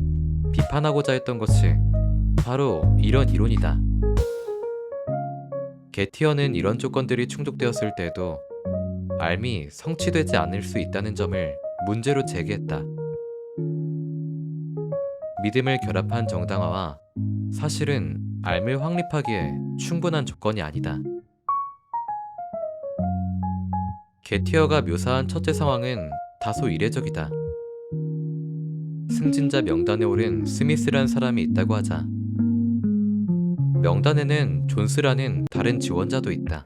비판하고자 했던 것이 바로 이런 이론이다. 게티어는 이런 조건들이 충족되었을 때에도 알미 성취되지 않을 수 있다는 점을 문제로 제기했다. 믿음을 결합한 정당화와 사실은 알을 확립하기에 충분한 조건이 아니다. 게티어가 묘사한 첫째 상황은 다소 이례적이다. 승진자 명단에 오른 스미스란 사람이 있다고 하자. 명단에는 존스라는 다른 지원자도 있다.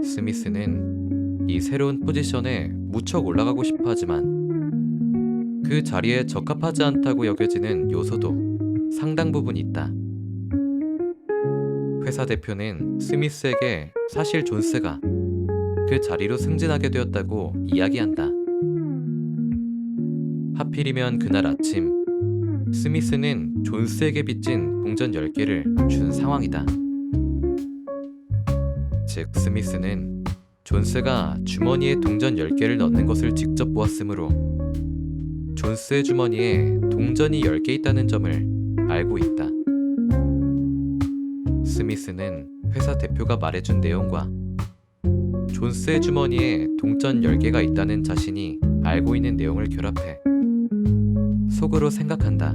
스미스는 이 새로운 포지션에 무척 올라가고 싶어 하지만 그 자리에 적합하지 않다고 여겨지는 요소도 상당 부분 있다. 회사 대표는 스미스에게 사실 존스가 그 자리로 승진하게 되었다고 이야기한다. 하필이면 그날 아침 스미스는 존스에게 빚진 동전 10개를 준 상황이다. 즉 스미스는 존스가 주머니에 동전 10개를 넣는 것을 직접 보았으므로 존스의 주머니에 동전이 10개 있다는 점을 알고 있다. 스미스는 회사 대표가 말해준 내용과 존스의 주머니에 동전 10개가 있다는 자신이 알고 있는 내용을 결합해 속으로 생각한다.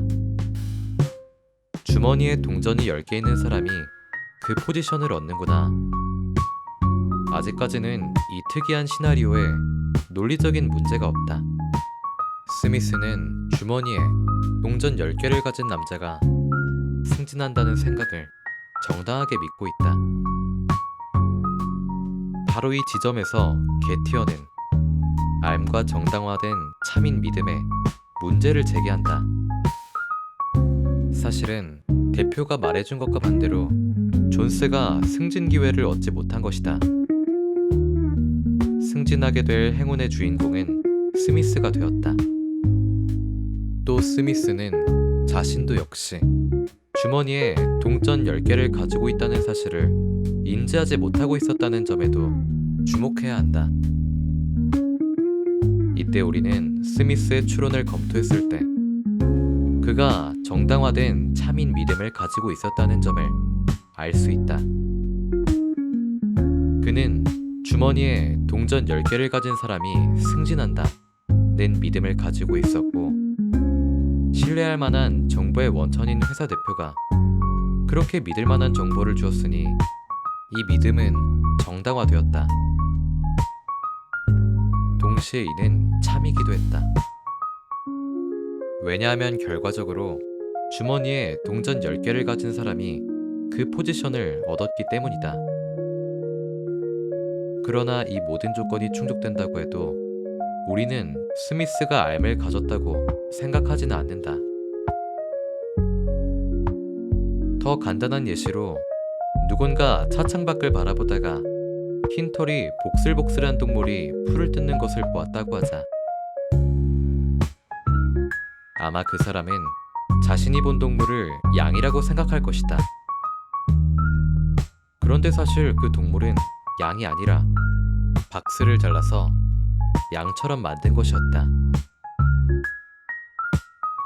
주머니에 동전이 10개 있는 사람이 그 포지션을 얻는구나. 아직까지는 이 특이한 시나리오에 논리적인 문제가 없다. 스미스는 주머니에 동전 10개를 가진 남자가 승진한다는 생각을 정당하게 믿고 있다. 바로 이 지점에서 게티어는 알과 정당화된 참인 믿음에 문제를 제기한다. 사실은 대표가 말해준 것과 반대로 존스가 승진 기회를 얻지 못한 것이다. 승진하게 될 행운의 주인공은 스미스가 되었다. 또 스미스는 자신도 역시 주머니에 동전 10개를 가지고 있다는 사실을 인지하지 못하고 있었다는 점에도 주목해야 한다. 이때 우리는 스미스의 추론을 검토했을 때 그가 정당화된 참인 믿음을 가지고 있었다는 점을 알 수 있다. 그는 주머니에 동전 10개를 가진 사람이 승진한다 는 믿음을 가지고 있었고, 신뢰할 만한 정보의 원천인 회사 대표가 그렇게 믿을 만한 정보를 주었으니 이 믿음은 정당화되었다. 동시에 이는 참이기도 했다. 왜냐하면 결과적으로 주머니에 동전 10개를 가진 사람이 그 포지션을 얻었기 때문이다. 그러나 이 모든 조건이 충족된다고 해도 우리는 스미스가 알을 가졌다고 생각하지는 않는다. 더 간단한 예시로 누군가 차창 밖을 바라보다가 흰 털이 복슬복슬한 동물이 풀을 뜯는 것을 보았다고 하자. 아마 그 사람은 자신이 본 동물을 양이라고 생각할 것이다. 그런데 사실 그 동물은 양이 아니라 박스를 잘라서 양처럼 만든 것이었다.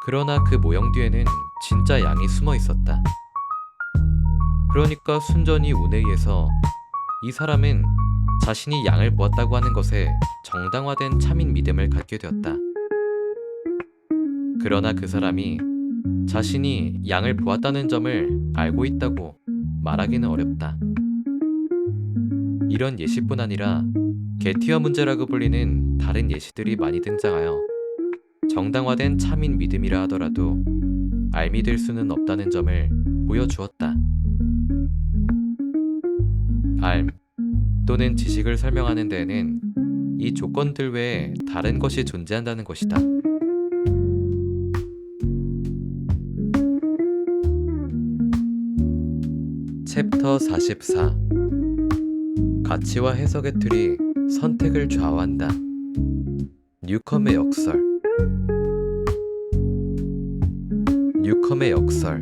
그러나 그 모형 뒤에는 진짜 양이 숨어 있었다. 그러니까 순전히 운에 의해서 이 사람은 자신이 양을 보았다고 하는 것에 정당화된 참인 믿음을 갖게 되었다. 그러나 그 사람이 자신이 양을 보았다는 점을 알고 있다고 말하기는 어렵다. 이런 예시뿐 아니라 게티어 문제라고 불리는 다른 예시들이 많이 등장하여 정당화된 참인 믿음이라 하더라도 알미될 수는 없다는 점을 보여주었다. 알 또는 지식을 설명하는 데에는 이 조건들 외에 다른 것이 존재한다는 것이다. 챕터 44 가치와 해석의 틀이 선택을 좌우한다. 뉴컴의 역설. 뉴컴의 역설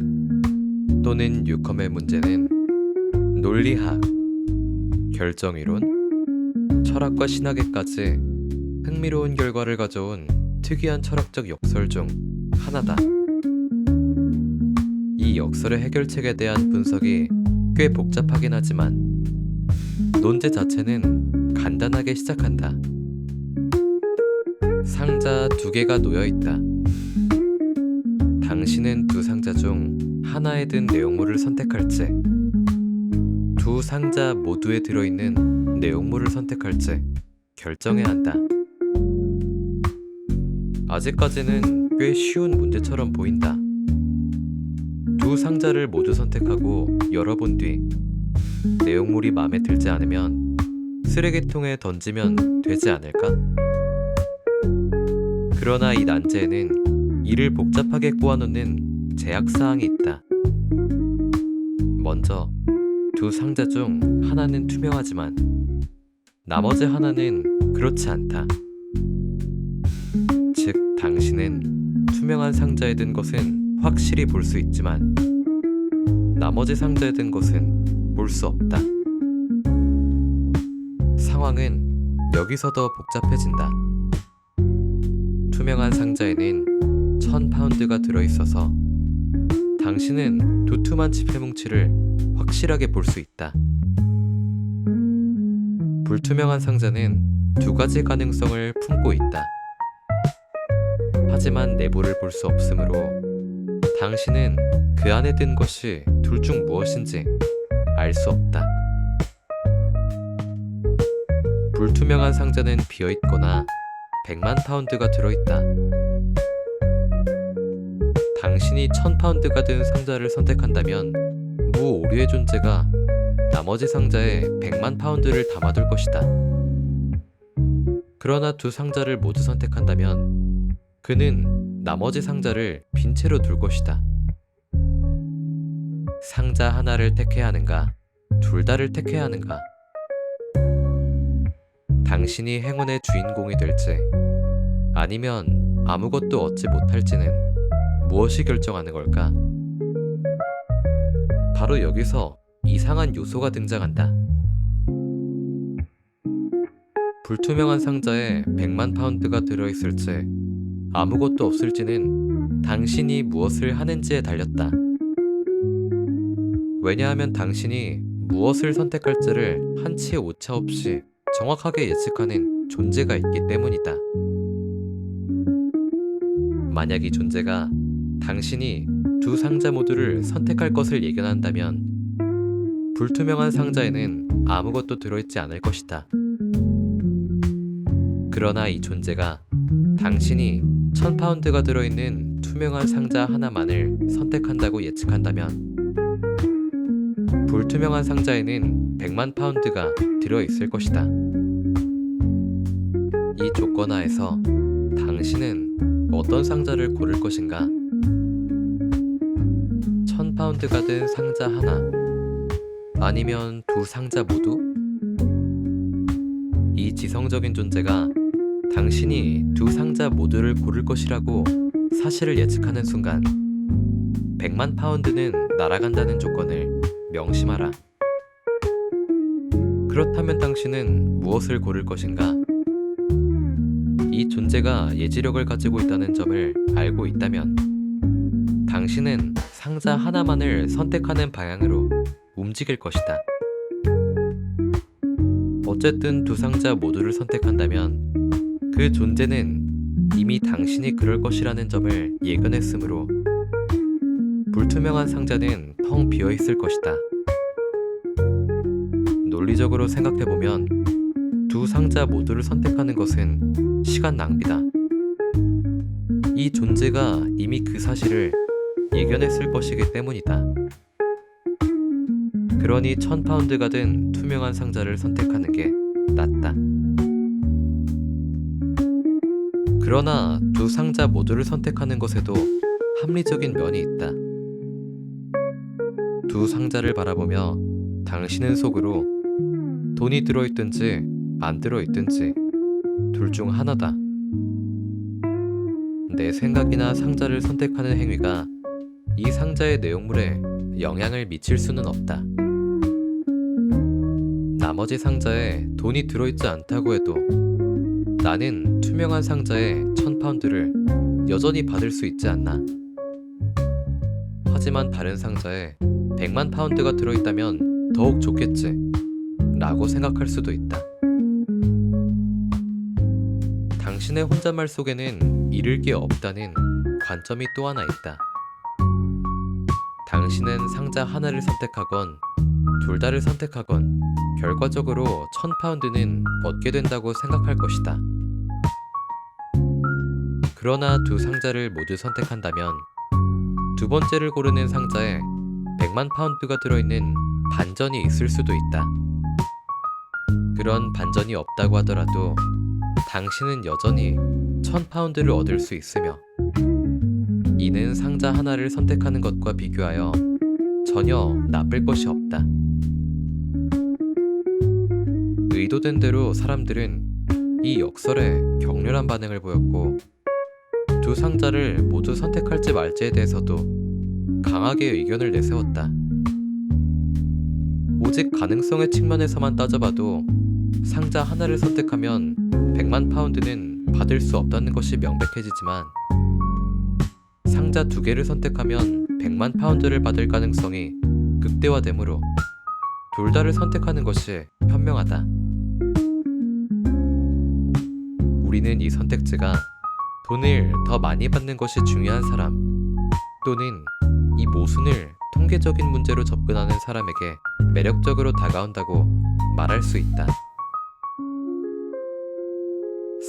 또는 뉴컴의 문제는 논리학, 결정이론, 철학과 신학에까지 흥미로운 결과를 가져온 특이한 철학적 역설 중 하나다. 이 역설의 해결책에 대한 분석이 꽤 복잡하긴 하지만 논제 자체는 간단하게 시작한다. 상자 2개가 놓여있다. 당신은 두 상자 중 하나에 든 내용물을 선택할지, 두 상자 모두에 들어있는 내용물을 선택할지 결정해야 한다. 아직까지는 꽤 쉬운 문제처럼 보인다. 두 상자를 모두 선택하고 열어본 뒤 내용물이 마음에 들지 않으면 쓰레기통에 던지면 되지 않을까? 그러나 이 난제에는 이를 복잡하게 꼬아놓는 제약사항이 있다. 먼저 두 상자 중 하나는 투명하지만 나머지 하나는 그렇지 않다. 즉, 당신은 투명한 상자에 든 것은 확실히 볼 수 있지만 나머지 상자에 든 것은 볼 수 없다. 상황은 여기서 더 복잡해진다. 투명한 상자에는 1000파운드가 들어있어서 당신은 두툼한 지폐뭉치를 확실하게 볼 수 있다. 불투명한 상자는 두 가지 가능성을 품고 있다. 하지만 내부를 볼 수 없으므로 당신은 그 안에 든 것이 둘 중 무엇인지 알 수 없다. 불투명한 상자는 비어있거나 100만 파운드가 들어있다. 당신이 1000파운드가 든 상자를 선택한다면 무 오류의 존재가 나머지 상자에 100만 파운드를 담아둘 것이다. 그러나 두 상자를 모두 선택한다면 그는 나머지 상자를 빈 채로 둘 것이다. 상자 하나를 택해야 하는가? 둘 다를 택해야 하는가? 당신이 행운의 주인공이 될지 아니면 아무것도 얻지 못할지는 무엇이 결정하는 걸까? 바로 여기서 이상한 요소가 등장한다. 불투명한 상자에 100만 파운드가 들어있을지 아무것도 없을지는 당신이 무엇을 하는지에 달렸다. 왜냐하면 당신이 무엇을 선택할지를 한치의 오차 없이 정확하게 예측하는 존재가 있기 때문이다. 만약 이 존재가 당신이 두 상자 모두를 선택할 것을 예견한다면 불투명한 상자에는 아무것도 들어있지 않을 것이다. 그러나 이 존재가 당신이 1000파운드가 들어있는 투명한 상자 하나만을 선택한다고 예측한다면 불투명한 상자에는 100만 파운드가 들어있을 것이다. 이 조건 하에서 당신은 어떤 상자를 고를 것인가? 1000파운드가 든 상자 하나, 아니면 두 상자 모두? 이 지성적인 존재가 당신이 두 상자 모두를 고를 것이라고 사실을 예측하는 순간 100만 파운드는 날아간다는 조건을 명심하라. 그렇다면 당신은 무엇을 고를 것인가? 이 존재가 예지력을 가지고 있다는 점을 알고 있다면 당신은 상자 하나만을 선택하는 방향으로 움직일 것이다. 어쨌든 두 상자 모두를 선택한다면 그 존재는 이미 당신이 그럴 것이라는 점을 예견했으므로 불투명한 상자는 텅 비어 있을 것이다. 논리적으로 생각해보면 두 상자 모두를 선택하는 것은 시간 낭비다. 이 존재가 이미 그 사실을 예견했을 것이기 때문이다. 그러니 1000파운드가 든 투명한 상자를 선택하는 게 낫다. 그러나 두 상자 모두를 선택하는 것에도 합리적인 면이 있다. 두 상자를 바라보며 당신은 속으로 돈이 들어있든지 안 들어있든지 둘 중 하나다. 내 생각이나 상자를 선택하는 행위가 이 상자의 내용물에 영향을 미칠 수는 없다. 나머지 상자에 돈이 들어있지 않다고 해도 나는 투명한 상자에 1000파운드를 여전히 받을 수 있지 않나? 하지만 다른 상자에 100만 파운드가 들어있다면 더욱 좋겠지 라고 생각할 수도 있다. 당신의 혼잣말 속에는 잃을 게 없다는 관점이 또 하나 있다. 당신은 상자 하나를 선택하건 둘 다를 선택하건 결과적으로 1000파운드는 얻게 된다고 생각할 것이다. 그러나 두 상자를 모두 선택한다면 두 번째를 고르는 상자에 100만 파운드가 들어있는 반전이 있을 수도 있다. 그런 반전이 없다고 하더라도 당신은 여전히 1000파운드를 얻을 수 있으며 이는 상자 하나를 선택하는 것과 비교하여 전혀 나쁠 것이 없다. 의도된 대로 사람들은 이 역설에 격렬한 반응을 보였고, 두 상자를 모두 선택할지 말지에 대해서도 강하게 의견을 내세웠다. 오직 가능성의 측면에서만 따져봐도 상자 하나를 선택하면 100만 파운드는 받을 수 없다는 것이 명백해지지만, 상자 두 개를 선택하면 100만 파운드를 받을 가능성이 극대화되므로 둘 다를 선택하는 것이 현명하다. 우리는 이 선택지가 돈을 더 많이 받는 것이 중요한 사람, 또는 이 모순을 통계적인 문제로 접근하는 사람에게 매력적으로 다가온다고 말할 수 있다.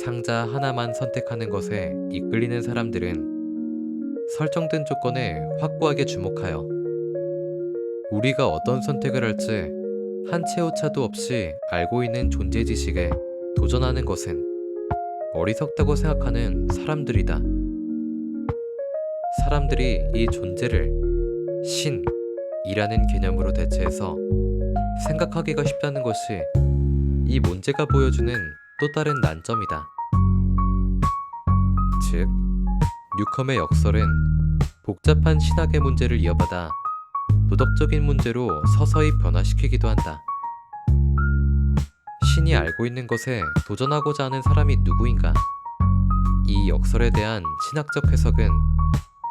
상자 하나만 선택하는 것에 이끌리는 사람들은 설정된 조건에 확고하게 주목하여 우리가 어떤 선택을 할지 한 채 오차도 없이 알고 있는 존재 지식에 도전하는 것은 어리석다고 생각하는 사람들이다. 사람들이 이 존재를 신이라는 개념으로 대체해서 생각하기가 쉽다는 것이 이 문제가 보여주는 또 다른 난점이다. 즉, 뉴컴의 역설은 복잡한 신학의 문제를 이어받아 도덕적인 문제로 서서히 변화시키기도 한다. 신이 알고 있는 것에 도전하고자 하는 사람이 누구인가? 이 역설에 대한 신학적 해석은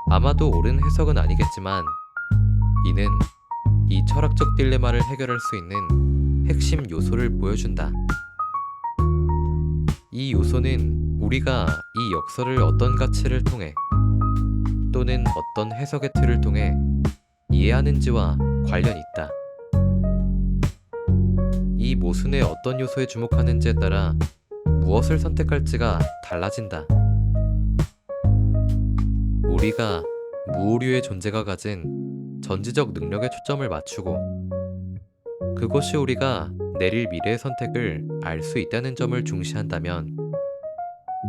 아마도 옳은 해석은 아니겠지만, 이는 이 철학적 딜레마를 해결할 수 있는 핵심 요소를 보여준다. 이 요소는 우리가 이 역설을 어떤 가치를 통해 또는 어떤 해석의 틀을 통해 이해하는지와 관련이 있다. 이 모순의 어떤 요소에 주목하는지에 따라 무엇을 선택할지가 달라진다. 우리가 무오류의 존재가 가진 전지적 능력에 초점을 맞추고 그것이 우리가 내릴 미래의 선택을 알 수 있다는 점을 중시한다면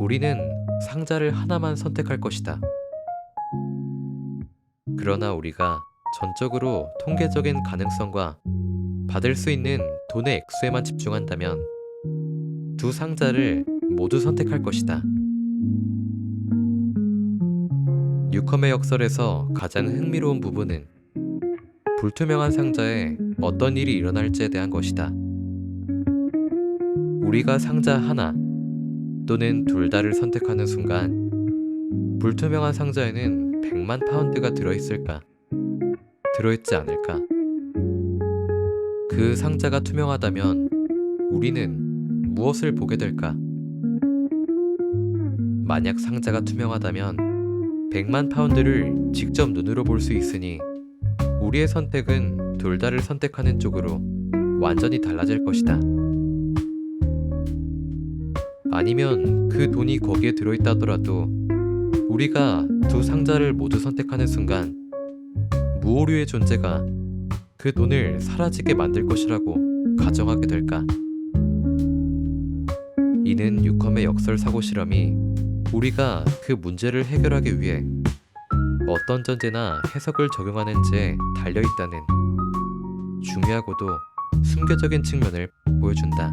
우리는 상자를 하나만 선택할 것이다. 그러나 우리가 전적으로 통계적인 가능성과 받을 수 있는 돈의 액수에만 집중한다면 두 상자를 모두 선택할 것이다. 뉴컴의 역설에서 가장 흥미로운 부분은 불투명한 상자에 어떤 일이 일어날지에 대한 것이다. 우리가 상자 하나 또는 둘 다를 선택하는 순간 불투명한 상자에는 100만 파운드가 들어있을까? 들어있지 않을까? 그 상자가 투명하다면 우리는 무엇을 보게 될까? 만약 상자가 투명하다면 100만 파운드를 직접 눈으로 볼 수 있으니 우리의 선택은 둘 다를 선택하는 쪽으로 완전히 달라질 것이다. 아니면 그 돈이 거기에 들어있다 하더라도 우리가 두 상자를 모두 선택하는 순간 무오류의 존재가 그 돈을 사라지게 만들 것이라고 가정하게 될까? 이는 뉴컴의 역설 사고 실험이 우리가 그 문제를 해결하기 위해 어떤 전제나 해석을 적용하는지에 달려있다는 중요하고도 숨겨적인 측면을 보여준다.